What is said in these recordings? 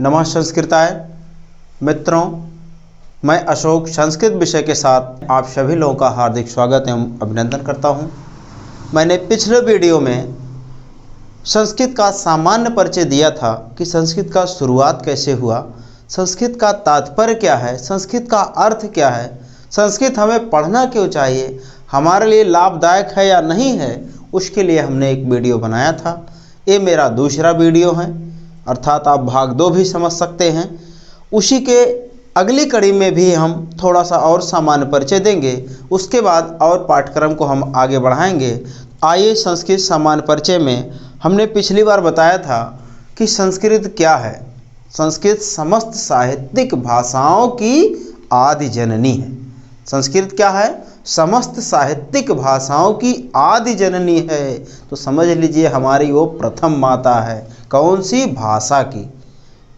नमः संस्कृताय। मित्रों, मैं अशोक संस्कृत विषय के साथ आप सभी लोगों का हार्दिक स्वागत एवं अभिनंदन करता हूं। मैंने पिछले वीडियो में संस्कृत का सामान्य परिचय दिया था कि संस्कृत का शुरुआत कैसे हुआ, संस्कृत का तात्पर्य क्या है, संस्कृत का अर्थ क्या है, संस्कृत हमें पढ़ना क्यों चाहिए, हमारे लिए लाभदायक है या नहीं है, उसके लिए हमने एक वीडियो बनाया था। ये मेरा दूसरा वीडियो है, अर्थात आप भाग 2 भी समझ सकते हैं। उसी के अगली कड़ी में भी हम थोड़ा सा और सामान्य परिचय देंगे, उसके बाद और पाठ्यक्रम को हम आगे बढ़ाएंगे। आइए संस्कृत सामान्य परिचय में हमने पिछली बार बताया था कि संस्कृत क्या है। संस्कृत समस्त साहित्यिक भाषाओं की आदि जननी है। संस्कृत क्या है? समस्त साहित्यिक भाषाओं की आदि जननी है। तो समझ लीजिए हमारी वो प्रथम माता है। कौन सी? भाषा की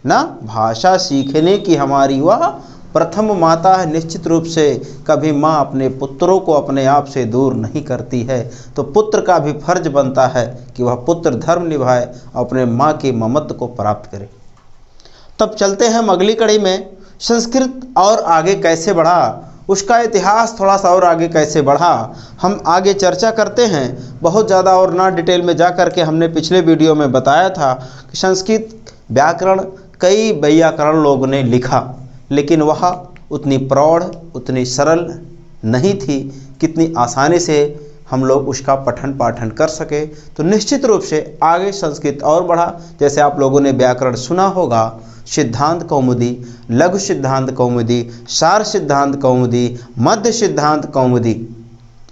ना, भाषा सीखने की हमारी वह प्रथम माता है। निश्चित रूप से कभी माँ अपने पुत्रों को अपने आप से दूर नहीं करती है, तो पुत्र का भी फर्ज बनता है कि वह पुत्र धर्म निभाए और अपने माँ के ममत्व को प्राप्त करे। तब चलते हैं हम अगली कड़ी में। संस्कृत और आगे कैसे बढ़ा, उसका इतिहास थोड़ा सा और आगे कैसे बढ़ा, हम आगे चर्चा करते हैं। बहुत ज़्यादा और ना डिटेल में जा कर के हमने पिछले वीडियो में बताया था कि संस्कृत व्याकरण कई वैयाकरण लोगों ने लिखा, लेकिन वह उतनी प्रौढ़, उतनी सरल नहीं थी कितनी आसानी से हम लोग उसका पठन पाठन कर सके। तो निश्चित रूप से आगे संस्कृत और बढ़ा। जैसे आप लोगों ने व्याकरण सुना होगा, सिद्धांत कौमुदी, लघु सिद्धांत कौमुदी, सार सिद्धांत कौमुदी, मध्य सिद्धांत कौमुदी,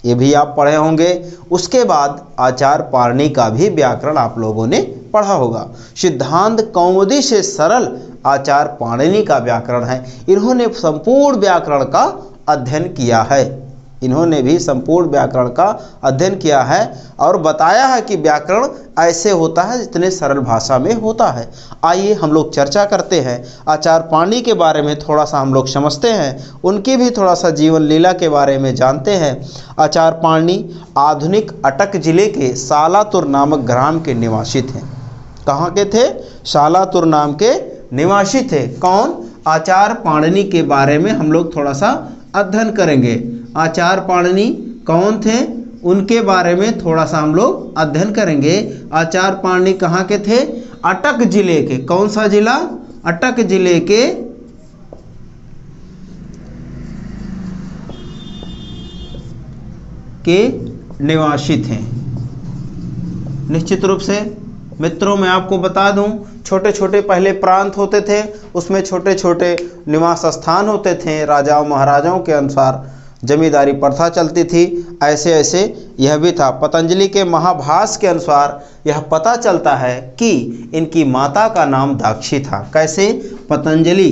ये भी आप पढ़े होंगे। उसके बाद आचार्य पाणिनि का भी व्याकरण आप लोगों ने पढ़ा होगा। सिद्धांत कौमुदी से सरल आचार्य पाणिनि का व्याकरण है। इन्होंने संपूर्ण व्याकरण का अध्ययन किया है। इन्होंने भी संपूर्ण व्याकरण का अध्ययन किया है और बताया है कि व्याकरण ऐसे होता है जितने सरल भाषा में होता है। आइए हम लोग चर्चा करते हैं। आचार्य पाणिनि के बारे में थोड़ा सा हम लोग समझते हैं, उनकी भी थोड़ा सा जीवन लीला के बारे में जानते हैं। आचार्य पाणिनि आधुनिक अटक जिले के सालातुर नामक ग्राम के निवासी थे। कहाँ के थे? सालातुर नाम के निवासी थे। कौन? आचार्य पाणिनि के बारे में हम लोग थोड़ा सा अध्ययन करेंगे। आचार्य पाणिनि कौन थे, उनके बारे में थोड़ा सा हम लोग अध्ययन करेंगे। आचार्य पाणिनि कहाँ के थे? अटक जिले के। कौन सा जिला? अटक जिले के निवासी थे। निश्चित रूप से मित्रों मैं आपको बता दूं, छोटे छोटे पहले प्रांत होते थे, उसमें छोटे छोटे निवास स्थान होते थे। राजाओं महाराजाओं के अनुसार जमींदारी प्रथा चलती थी। ऐसे ऐसे यह भी था। पतंजलि के महाभाष्य के अनुसार यह पता चलता है कि इनकी माता का नाम दाक्षी था। कैसे? पतंजलि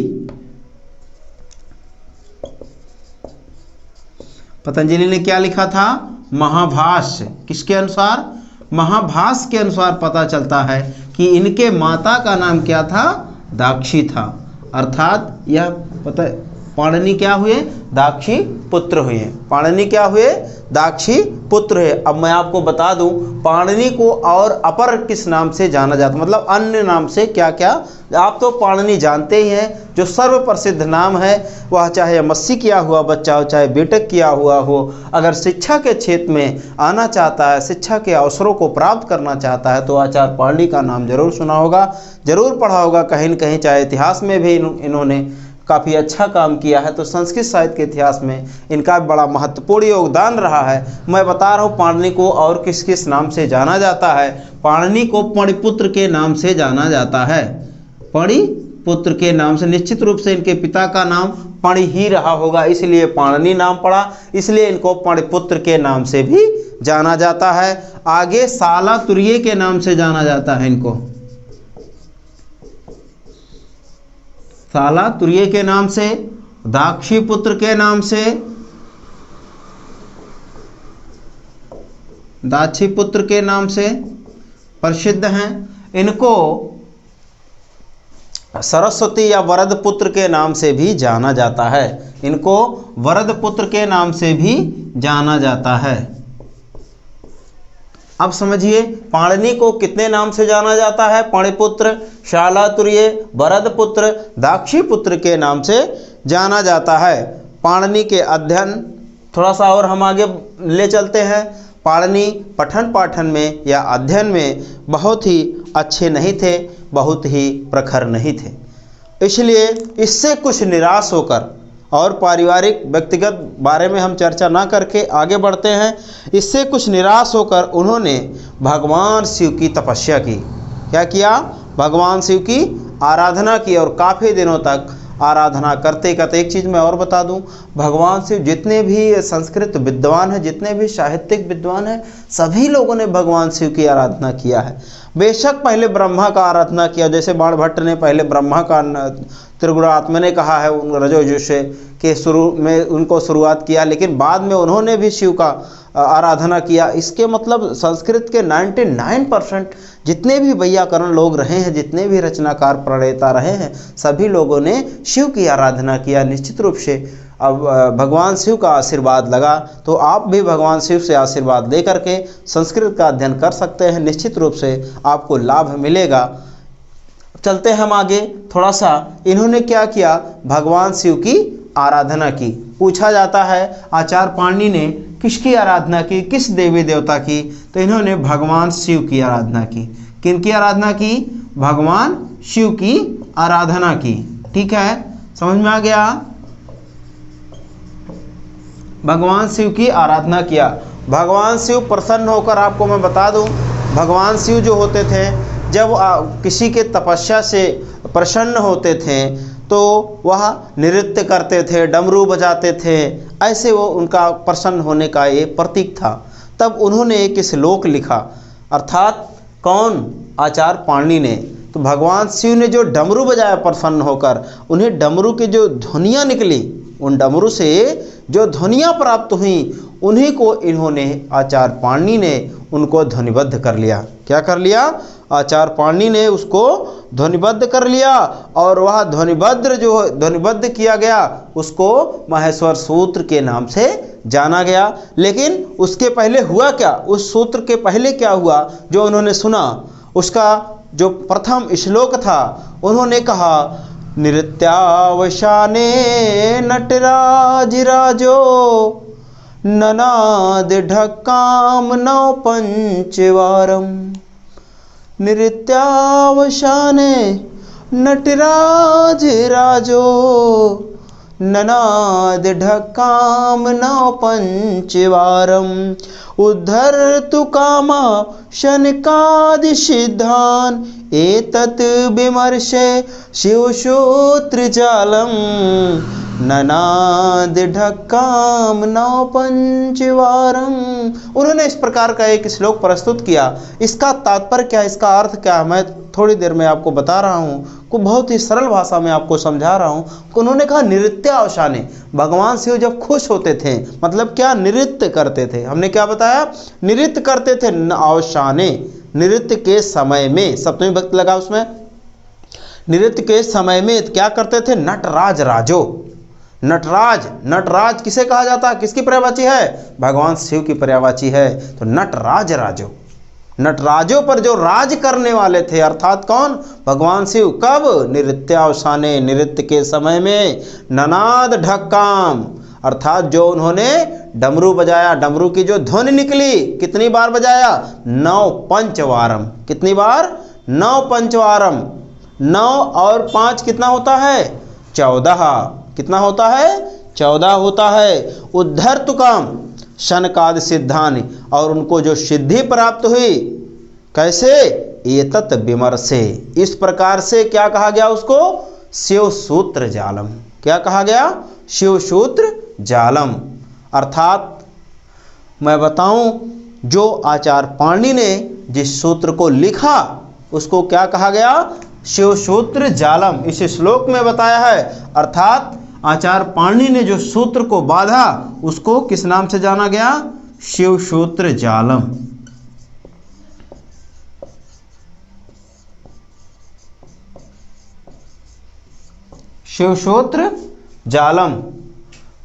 ने क्या लिखा था? महाभाष्य। किसके अनुसार? महाभाष्य के अनुसार पता चलता है कि इनके माता का नाम क्या था? दाक्षी था। अर्थात यह पाणिनि क्या हुए? दाक्षी पुत्र हुए। पाणिनि क्या हुए? दाक्षी पुत्र है। अब मैं आपको बता दूं, पाणिनि को और अपर किस नाम से जाना जाता, मतलब अन्य नाम से क्या क्या? आप तो पाणिनि जानते ही हैं। जो सर्व प्रसिद्ध नाम है वह चाहे एमएससी किया हुआ बच्चा हो, चाहे बीटेक किया हुआ हो, अगर शिक्षा के क्षेत्र में आना चाहता है, शिक्षा के अवसरों को प्राप्त करना चाहता है, तो आचार्य पाणिनि का नाम जरूर सुना होगा, जरूर पढ़ा होगा कहीं न कहीं। चाहे इतिहास में भी इन्होंने काफ़ी अच्छा काम किया है, तो संस्कृत साहित्य के इतिहास में इनका बड़ा महत्वपूर्ण योगदान रहा है। मैं बता रहा हूँ पाणिनि को और किस किस नाम से जाना जाता है। पाणिनि को पणिपुत्र के नाम से जाना जाता है। पणिपुत्र के नाम से। निश्चित रूप से इनके पिता का नाम पणि ही रहा होगा, इसलिए पाणिनि नाम पड़ा, इसलिए इनको पणिपुत्र के नाम से भी जाना जाता है। आगे सालातुर्य के नाम से जाना जाता है इनको, सालातुर्य के नाम से, दाक्षी पुत्र के नाम से, दाक्षी पुत्र के नाम से प्रसिद्ध हैं। इनको सरस्वती या वरद पुत्र के नाम से भी जाना जाता है। इनको वरद पुत्र के नाम से भी जाना जाता है। अब समझिए, पाणिनि को कितने नाम से जाना जाता है? पाणिपुत्र, शालातुर्य, वरदपुत्र, दाक्षीपुत्र के नाम से जाना जाता है। पाणिनि के अध्ययन थोड़ा सा और हम आगे ले चलते हैं। पाणिनि पठन पाठन में या अध्ययन में बहुत ही अच्छे नहीं थे, बहुत ही प्रखर नहीं थे, इसलिए इससे कुछ निराश होकर, और पारिवारिक व्यक्तिगत बारे में हम चर्चा ना करके आगे बढ़ते हैं, इससे कुछ निराश होकर उन्होंने भगवान शिव की तपस्या की। क्या किया? भगवान शिव की आराधना की, और काफ़ी दिनों तक आराधना करते करते, एक चीज़ मैं और बता दूं, भगवान शिव जितने भी संस्कृत विद्वान हैं, जितने भी साहित्यिक विद्वान हैं, सभी लोगों ने भगवान शिव की आराधना किया है। बेशक पहले ब्रह्मा का आराधना किया, जैसे बाणभट्ट ने पहले ब्रह्मा का त्रिगुणात्मा ने कहा है उन रजोजुष से के शुरू में उनको शुरुआत किया, लेकिन बाद में उन्होंने भी शिव का आराधना किया। इसके मतलब संस्कृत के 99% जितने भी वैयाकरण लोग रहे हैं, जितने भी रचनाकार प्रणेता रहे हैं, सभी लोगों ने शिव की आराधना किया। निश्चित रूप से अब भगवान शिव का आशीर्वाद लगा, तो आप भी भगवान शिव से आशीर्वाद लेकर के संस्कृत का अध्ययन कर सकते हैं। निश्चित रूप से आपको लाभ मिलेगा। चलते हैं हम आगे थोड़ा सा। इन्होंने क्या किया? भगवान शिव की आराधना की। पूछा जाता है आचार्य पाणिनि ने किसकी आराधना की, किस देवी देवता की? तो इन्होंने भगवान शिव की आराधना की। किनकी आराधना की? भगवान शिव की आराधना की। ठीक है, समझ में आ गया? भगवान शिव की आराधना किया। भगवान शिव प्रसन्न होकर, आपको मैं बता दूं, भगवान शिव जो होते थे, जब किसी के तपस्या से प्रसन्न होते थे तो वह नृत्य करते थे, डमरू बजाते थे, ऐसे वो उनका प्रसन्न होने का ये प्रतीक था। तब उन्होंने एक श्लोक लिखा, अर्थात कौन? आचार्य पाणिनि ने। तो भगवान शिव ने जो डमरू बजाया प्रसन्न होकर, उन्हें डमरू की जो ध्वनियाँ निकली, उन डमरू से जो ध्वनियाँ प्राप्त हुई, उन्हीं को इन्होंने, आचार्य पाणिनि ने उनको ध्वनिबद्ध कर लिया। क्या कर लिया? आचार्य पाणिनि ने उसको ध्वनिबद्ध कर लिया, और वह ध्वनिबद्ध किया गया, उसको माहेश्वर सूत्र के नाम से जाना गया। लेकिन उसके पहले हुआ क्या? उस सूत्र के पहले क्या हुआ जो उन्होंने सुना? उसका जो प्रथम श्लोक था, उन्होंने कहा, नृत्यावसाने नटराज राजो ननाद ढक्काम नौ पंचवारम। नृत्यावसाने नटराज राजो ननाद ढक्काम नौ पंचवारम। उद्धर्तु कामा शनकादि सिद्धान एतत् विमर्शे शिवसूत्र जालम। ननाद ढक्काम नौ पंचवारम। उन्होंने इस प्रकार का एक श्लोक प्रस्तुत किया। इसका तात्पर्य क्या, इसका अर्थ क्या, मैं थोड़ी देर में आपको बता रहा हूँ, को बहुत ही सरल भाषा में आपको समझा रहा हूँ। उन्होंने कहा नृत्यावसाने, भगवान शिव जब खुश होते थे, मतलब क्या? नृत्य करते थे। हमने क्या बताया? नृत्य करते थे। अवसाने, नृत्य के समय में, सप्तमी भक्त लगा उसमें। नृत्य के समय में क्या करते थे? नटराज राजो। नटराज किसे कहा जाता है? किसकी पर्यायवाची है? भगवान शिव की पर्यायवाची है। तो नटराज राजो, नटराजों पर जो राज करने वाले थे, अर्थात कौन? भगवान शिव। कब? नृत्यावसाने, नृत्य के समय में। ननाद ढक्काम, अर्थात जो उन्होंने डमरू बजाया, डमरू की जो ध्वनि निकली, कितनी बार बजाया? 9 पंचवारम। कितनी बार? 9 पंचवारम। 9 और 5 कितना होता है? 14। कितना होता है? 14 होता है। उद्धर्तु काम शनकादि सिद्धानि, और उनको जो सिद्धि प्राप्त हुई, कैसे? एतत् विमर्शे, इस प्रकार से क्या कहा गया उसको? शिव सूत्र जालम। क्या कहा गया? शिव सूत्र जालम। अर्थात मैं बताऊं, जो आचार्य पाणिनि ने जिस सूत्र को लिखा, उसको क्या कहा गया? शिव सूत्र जालम। इस श्लोक में बताया है। अर्थात आचार्य पाणिनि ने जो सूत्र को बांधा, उसको किस नाम से जाना गया? शिव सूत्र जालम। शिव सूत्र जालम।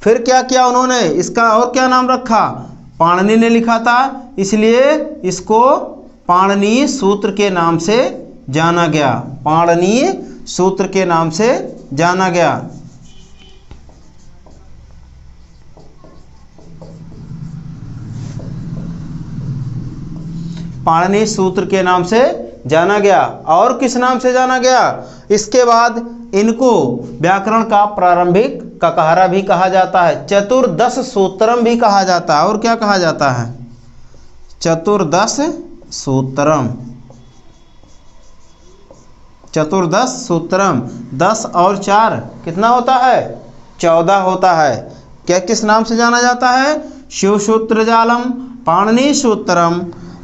फिर क्या किया उन्होंने? इसका और क्या नाम रखा? पाणिनि ने लिखा था, इसलिए इसको पाणिनीय सूत्र के नाम से जाना गया। पाणिनीय सूत्र के नाम से जाना गया। पाणिनीय सूत्र के नाम से जाना गया। और किस नाम से जाना गया? इसके बाद इनको व्याकरण का प्रारंभिक ककहरा भी कहा जाता है, चतुर्दश सूत्रम भी कहा जाता है। और क्या कहा जाता है? चतुर्दश सूत्रम। चतुर्दश सूत्रम, 10 और 4 कितना होता है? 14 होता है। क्या किस नाम से जाना जाता है? शिव सूत्र जालम, पाणिनीय सूत्रम,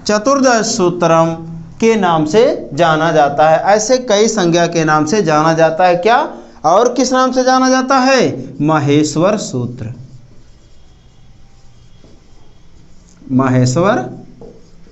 चतुर्दश सूत्रम के नाम से जाना जाता है। ऐसे कई संज्ञा के नाम से जाना जाता है। क्या और किस नाम से जाना जाता है? माहेश्वर सूत्र। माहेश्वर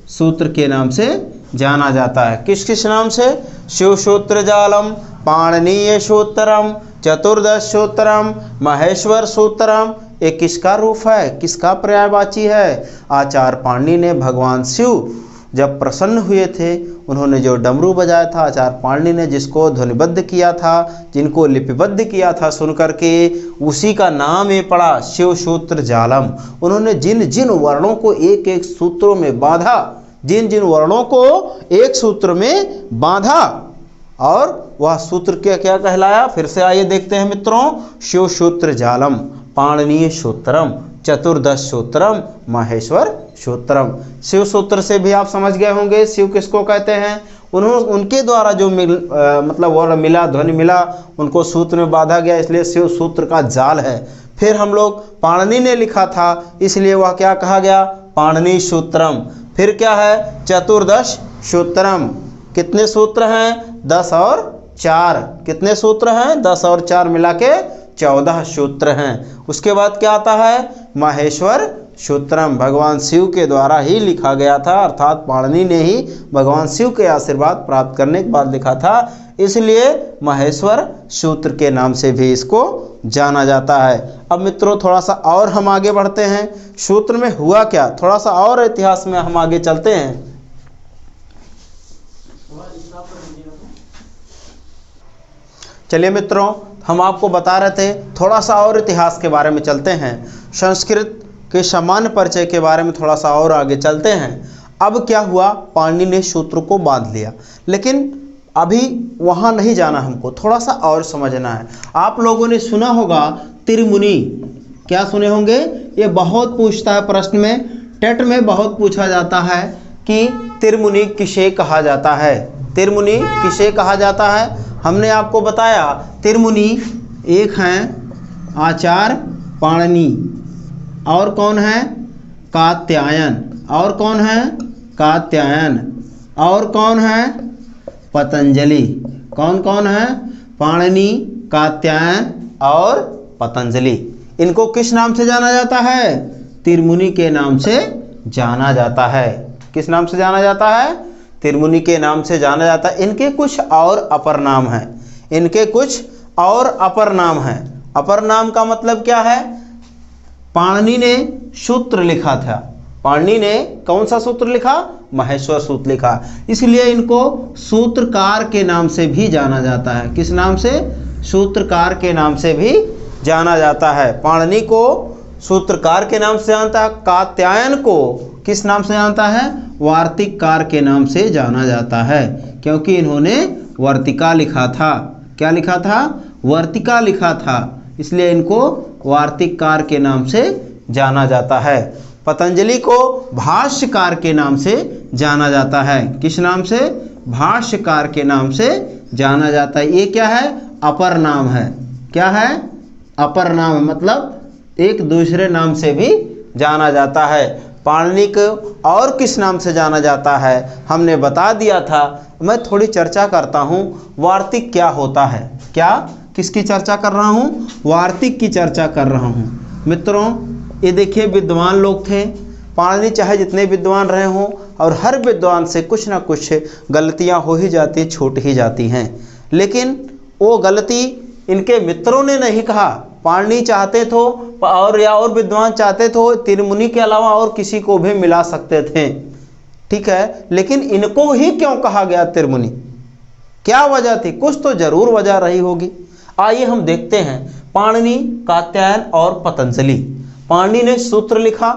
सूत्र के नाम से जाना जाता है। किस किस नाम से? शिव सूत्र जालम, पाणिनीय सूत्रम, चतुर्दश सूत्रम, माहेश्वर सूत्रम। ये किसका रूप है? किसका पर्यायवाची है? आचार्य पाणिनि ने भगवान शिव जब प्रसन्न हुए थे, उन्होंने जो डमरू बजाया था, आचार्य पाणिनि ने जिसको ध्वनिबद्ध किया था, जिनको लिपिबद्ध किया था सुन करके, उसी का नाम ये पड़ा शिव सूत्र जालम। उन्होंने जिन जिन वर्णों को एक एक सूत्रों में बांधा, जिन जिन वर्णों को एक सूत्र में बांधा, और वह सूत्र क्या कहलाया? फिर से आइए देखते हैं मित्रों। शिव सूत्र जालम, पाणिनीय सूत्रम, चतुर्दश सूत्रम, माहेश्वर सूत्रम। शिव सूत्र से भी आप समझ गए होंगे शिव किसको कहते हैं। उनके द्वारा जो मतलब वर्ण मिला, ध्वनि मिला, उनको सूत्र में बांधा गया, इसलिए शिव सूत्र का जाल है। फिर हम लोग पाणिनि ने लिखा था, इसलिए वह क्या कहा गया? पाणिनीय सूत्रम। फिर क्या है? चतुर्दश सूत्रम। कितने सूत्र हैं? 10 और 4। कितने सूत्र हैं? 10 और 4 मिला के 14 सूत्र हैं। उसके बाद क्या आता है? माहेश्वर सूत्रम। भगवान शिव के द्वारा ही लिखा गया था, अर्थात पाणिनि ने ही भगवान शिव के आशीर्वाद प्राप्त करने के बाद लिखा था, इसलिए माहेश्वर सूत्र के नाम से भी इसको जाना जाता है। अब मित्रों थोड़ा सा और हम आगे बढ़ते हैं। सूत्र में हुआ क्या, थोड़ा सा और इतिहास में हम आगे चलते हैं। चलिए मित्रों, हम आपको बता रहे थे, थोड़ा सा और इतिहास के बारे में चलते हैं। संस्कृत के सामान्य परिचय के बारे में थोड़ा सा और आगे चलते हैं। अब क्या हुआ? पाणिनि ने सूत्र को बांध लिया, लेकिन अभी वहाँ नहीं जाना, हमको थोड़ा सा और समझना है। आप लोगों ने सुना होगा त्रिमुनि। क्या सुने होंगे? ये बहुत पूछता है प्रश्न में, टेट में बहुत पूछा जाता है कि त्रिमुनि किसे कहा जाता है। त्रिमुनि किसे कहा जाता है? हमने आपको बताया त्रिमुनि एक हैं आचार्य पाणिनि, और कौन है? कात्यायन। और कौन है? कात्यायन। और कौन है? पतंजलि। कौन कौन है? पाणिनि, कात्यायन और पतंजलि। इनको किस नाम से जाना जाता है? त्रिमुनि के नाम से जाना जाता है। किस नाम से जाना जाता है? त्रिमुनि के नाम से जाना जाता है। इनके कुछ और अपर नाम हैं। इनके कुछ और अपर नाम हैं। अपर नाम का मतलब क्या है? पाणिनि ने सूत्र लिखा था। पाणिनि ने कौन सा सूत्र लिखा? माहेश्वर सूत्र लिखा, इसलिए इनको सूत्रकार के नाम से भी जाना जाता है। किस नाम से? सूत्रकार के नाम से भी जाना जाता है। पाणिनि को सूत्रकार के नाम से जानता है। कात्यायन को किस नाम से जानता है? वार्तिककार के नाम से जाना जाता है, क्योंकि इन्होंने वर्तिका लिखा था। क्या लिखा था? वर्तिका लिखा था, इसलिए इनको वार्तिककार के नाम से जाना जाता है। पतंजलि को भाष्यकार के नाम से जाना जाता है। किस नाम से? भाष्यकार के नाम से जाना जाता है। ये क्या है? अपर नाम है। क्या है? अपर नाम है, मतलब एक दूसरे नाम से भी जाना जाता है। पाणिनि को और किस नाम से जाना जाता है हमने बता दिया था। मैं थोड़ी चर्चा करता हूँ, वार्तिक क्या होता है। क्या किसकी चर्चा कर रहा हूँ? वार्तिक की चर्चा कर रहा हूँ। मित्रों ये देखिए, विद्वान लोग थे। पाणिनि चाहे जितने विद्वान रहे हों, और हर विद्वान से कुछ ना कुछ गलतियाँ हो ही जाती, छूट ही जाती हैं, लेकिन वो गलती इनके मित्रों ने नहीं कहा, पाणिनि चाहते थे और विद्वान चाहते थे त्रिमुनि के अलावा और किसी को भी मिला सकते थे, ठीक है, लेकिन इनको ही क्यों कहा गया त्रिमुनि? क्या वजह थी? कुछ तो जरूर वजह रही होगी। आइए हम देखते हैं पाणिनि, कात्यायन और पतंजलि। पाणिनि ने सूत्र लिखा,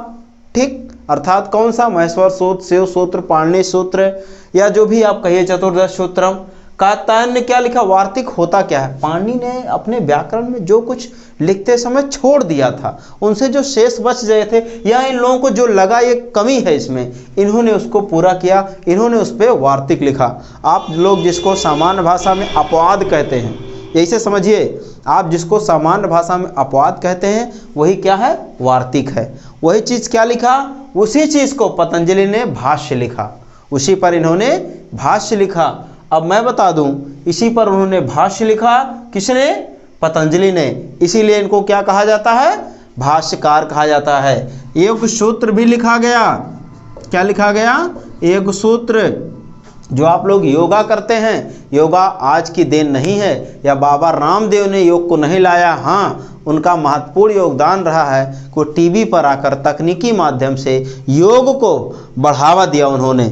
ठीक, अर्थात कौन सा? महेश्वर सूत्र, शिव सूत्र, पाणिनि सूत्र या जो भी आप कहिए चतुर्दश सूत्रम। कात्यायन ने क्या लिखा? वार्तिक होता क्या है? पाणिनि ने अपने व्याकरण में जो कुछ लिखते समय छोड़ दिया था, उनसे जो शेष बच गए थे या इन लोगों को जो लगा ये कमी है इसमें, इन्होंने उसको पूरा किया, इन्होंने उस पर वार्तिक लिखा। आप लोग जिसको सामान्य भाषा में अपवाद कहते हैं, यही से समझिए, आप जिसको सामान्य भाषा में अपवाद कहते हैं वही क्या है? वार्तिक है। वही चीज़ क्या लिखा? उसी चीज़ को पतंजलि ने भाष्य लिखा, उसी पर इन्होंने भाष्य लिखा। अब मैं बता दूं, इसी पर उन्होंने भाष्य लिखा, किसने? पतंजलि ने। इसीलिए इनको क्या कहा जाता है? भाष्यकार कहा जाता है। एक सूत्र भी लिखा गया। क्या लिखा गया? एक सूत्र। जो आप लोग योगा करते हैं, योगा आज की देन नहीं है या बाबा रामदेव ने योग को नहीं लाया, हाँ, उनका महत्वपूर्ण योगदान रहा है कि टीवी पर आकर तकनीकी माध्यम से योग को बढ़ावा दिया उन्होंने।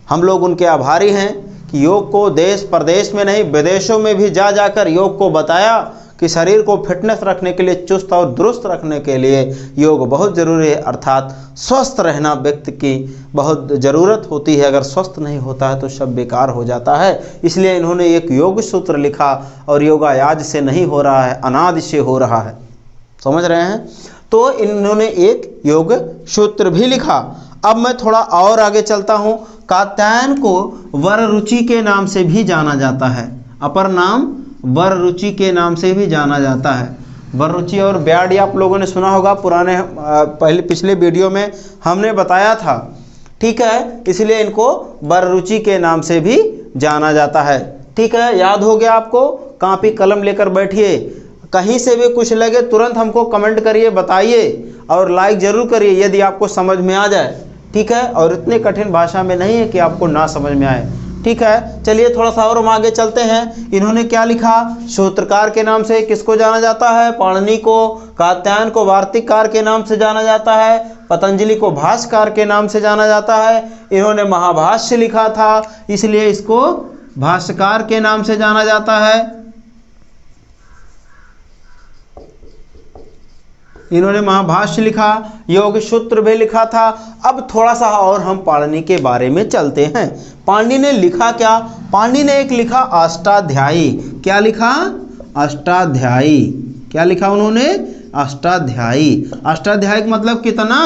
हम लोग उनके आभारी हैं कि योग को देश प्रदेश में नहीं विदेशों में भी जा जाकर योग को बताया कि शरीर को फिटनेस रखने के लिए, चुस्त और दुरुस्त रखने के लिए योग बहुत ज़रूरी है, अर्थात स्वस्थ रहना व्यक्ति की बहुत ज़रूरत होती है। अगर स्वस्थ नहीं होता है तो सब बेकार हो जाता है। इसलिए इन्होंने एक योग सूत्र लिखा और योगा आज से नहीं हो रहा है, अनादि से हो रहा है। समझ रहे हैं? तो इन्होंने एक योग सूत्र भी लिखा। अब मैं थोड़ा और आगे चलता हूँ। कात्यायन को वररुचि के नाम से भी जाना जाता है, अपर नाम वररुचि के नाम से भी जाना जाता है। वररुचि और ब्याडी आप लोगों ने सुना होगा, पुराने पिछले वीडियो में हमने बताया था, ठीक है। इसलिए इनको वररुचि के नाम से भी जाना जाता है, ठीक है। याद हो गया आपको? कॉपी कलम लेकर बैठिए, कहीं से भी कुछ लगे तुरंत हमको कमेंट करिए, बताइए और लाइक जरूर करिए यदि आपको समझ में आ जाए, ठीक है। और इतने कठिन भाषा में नहीं है कि आपको ना समझ में आए, ठीक है। चलिए थोड़ा सा और हम आगे चलते हैं। इन्होंने क्या लिखा? सूत्रकार के नाम से किसको जाना जाता है? पाणिनि को। कात्यायन को वार्तिककार के नाम से जाना जाता है। पतंजलि को भाष्यकार के नाम से जाना जाता है। इन्होंने महाभाष्य लिखा था, इसलिए इसको भाष्यकार के नाम से जाना जाता है। इन्होंने महाभाष्य लिखा, योग सूत्र भी लिखा था। अब थोड़ा सा और हम पाणिनि के बारे में चलते हैं। पाणिनि ने लिखा क्या? पाणिनि ने एक लिखा अष्टाध्यायी। क्या लिखा? अष्टाध्यायी। क्या लिखा उन्होंने? अष्टाध्यायी। अष्टाध्यायी का मतलब कितना?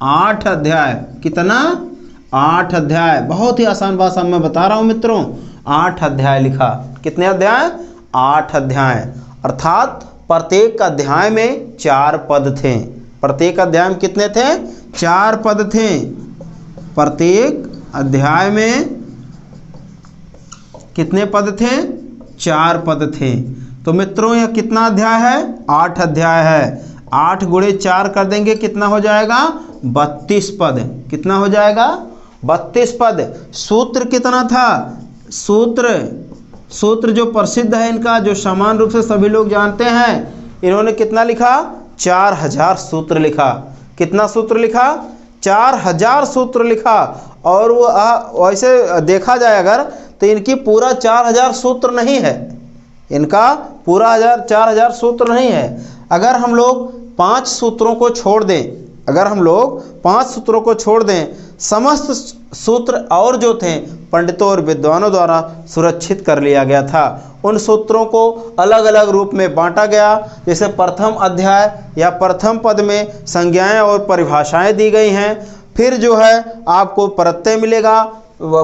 8 अध्याय। कितना? 8 अध्याय। बहुत ही आसान भाषा में बता रहा हूं मित्रों, 8 अध्याय लिखा। कितने अध्याय? 8 अध्याय। अर्थात प्रत्येक अध्याय में 4 पद थे। प्रत्येक अध्याय में कितने थे? 4 पद थे। प्रत्येक अध्याय में कितने पद थे? 4 पद थे। तो मित्रों यह कितना अध्याय है? 8 अध्याय है। 8 गुणे 4 कर देंगे, कितना हो जाएगा? 32 पद। कितना हो जाएगा? 32 पद। सूत्र कितना था? सूत्र जो प्रसिद्ध है इनका, जो समान रूप से सभी लोग जानते हैं, इन्होंने कितना लिखा? 4000 सूत्र लिखा। कितना सूत्र लिखा? 4000 सूत्र लिखा। और वो वैसे देखा जाए अगर तो इनकी पूरा 4000 सूत्र नहीं है, इनका पूरा 4000 सूत्र नहीं है। अगर हम लोग 5 सूत्रों को छोड़ दें, अगर हम लोग 5 सूत्रों को छोड़ दें, समस्त सूत्र और जो थे पंडितों और विद्वानों द्वारा सुरक्षित कर लिया गया था। उन सूत्रों को अलग अलग रूप में बांटा गया। जैसे प्रथम अध्याय या प्रथम पद में संज्ञाएं और परिभाषाएं दी गई हैं। फिर जो है आपको प्रत्यय मिलेगा,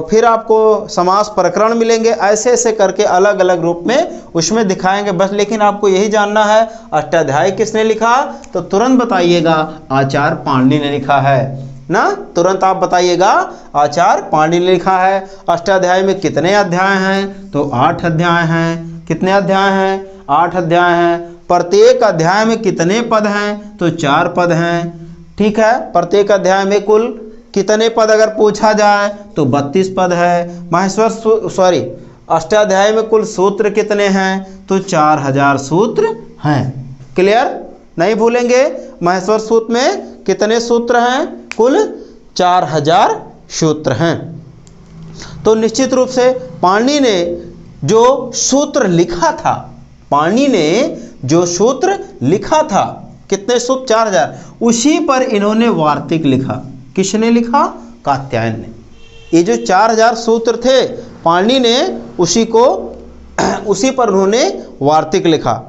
फिर आपको समास प्रकरण मिलेंगे। ऐसे ऐसे करके अलग अलग रूप में उसमें दिखाएंगे बस। लेकिन आपको यही जानना है अष्टाध्यायी किसने लिखा, तो तुरंत बताइएगा आचार्य पाणिनि ने लिखा है ना। तुरंत आप बताइएगा आचार्य पाणिनि ने लिखा है। अष्टाध्याय में कितने अध्याय हैं, तो 8 अध्याय हैं। कितने अध्याय हैं? 8 अध्याय हैं। प्रत्येक अध्याय में कितने पद हैं, तो 4 पद हैं, ठीक है। प्रत्येक अध्याय में कुल कितने पद अगर पूछा जाए तो 32 पद है। अष्टाध्याय में कुल सूत्र कितने हैं, तो 4000 सूत्र हैं। क्लियर? नहीं भूलेंगे। महेश्वर सूत्र में कितने सूत्र हैं? कुल 4000 सूत्र हैं। तो निश्चित रूप से पाणिनि ने जो सूत्र लिखा था, पाणिनि ने जो सूत्र लिखा था, कितने सूत्र? 4000, उसी पर इन्होंने वार्तिक लिखा। किसने लिखा? कात्यायन ने। ये जो 4000 सूत्र थे पाणिनि ने उसी पर उन्होंने वार्तिक लिखा।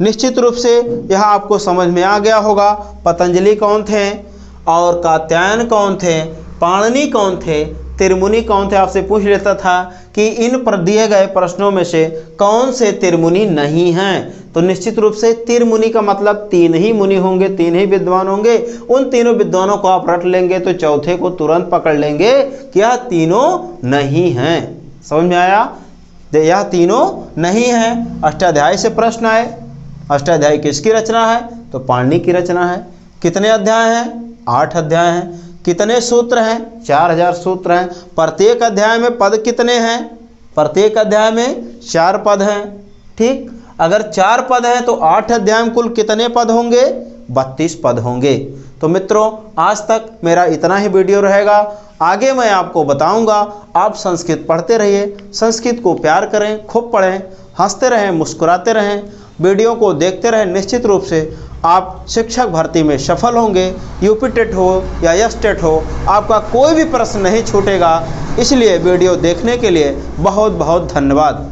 निश्चित रूप से यह आपको समझ में आ गया होगा पतंजलि कौन थे और कात्यायन कौन थे, पाणिनि कौन थे, त्रिमुनि कौन थे। आपसे पूछ लेता था कि इन पर दिए गए प्रश्नों में से कौन से त्रिमुनि नहीं हैं, तो निश्चित रूप से त्रिमुनि का मतलब 3 ही मुनि होंगे, 3 ही विद्वान होंगे। उन तीनों विद्वानों को आप रट लेंगे तो चौथे को तुरंत पकड़ लेंगे कि यह तीनों नहीं हैं। समझ में आया? यह तीनों नहीं हैं। अष्टाध्यायी से प्रश्न आए, अष्टाध्यायी किसकी रचना है? तो पाणिनि की रचना है। कितने अध्याय हैं? 8 अध्याय हैं। कितने सूत्र हैं? 4000 सूत्र हैं। प्रत्येक अध्याय में पद कितने हैं? प्रत्येक अध्याय में 4 पद हैं। ठीक, अगर 4 पद हैं तो 8 अध्याय में कुल कितने पद होंगे? 32 पद होंगे। तो मित्रों, आज तक मेरा इतना ही वीडियो रहेगा। आगे मैं आपको बताऊंगा। आप संस्कृत पढ़ते रहिए, संस्कृत को प्यार करें, खूब पढ़ें, हंसते रहें, मुस्कुराते रहें, वीडियो को देखते रहें। निश्चित रूप से आप शिक्षक भर्ती में सफल होंगे। यूपी टेट हो या एस टेट हो, आपका कोई भी प्रश्न नहीं छूटेगा। इसलिए वीडियो देखने के लिए बहुत बहुत धन्यवाद।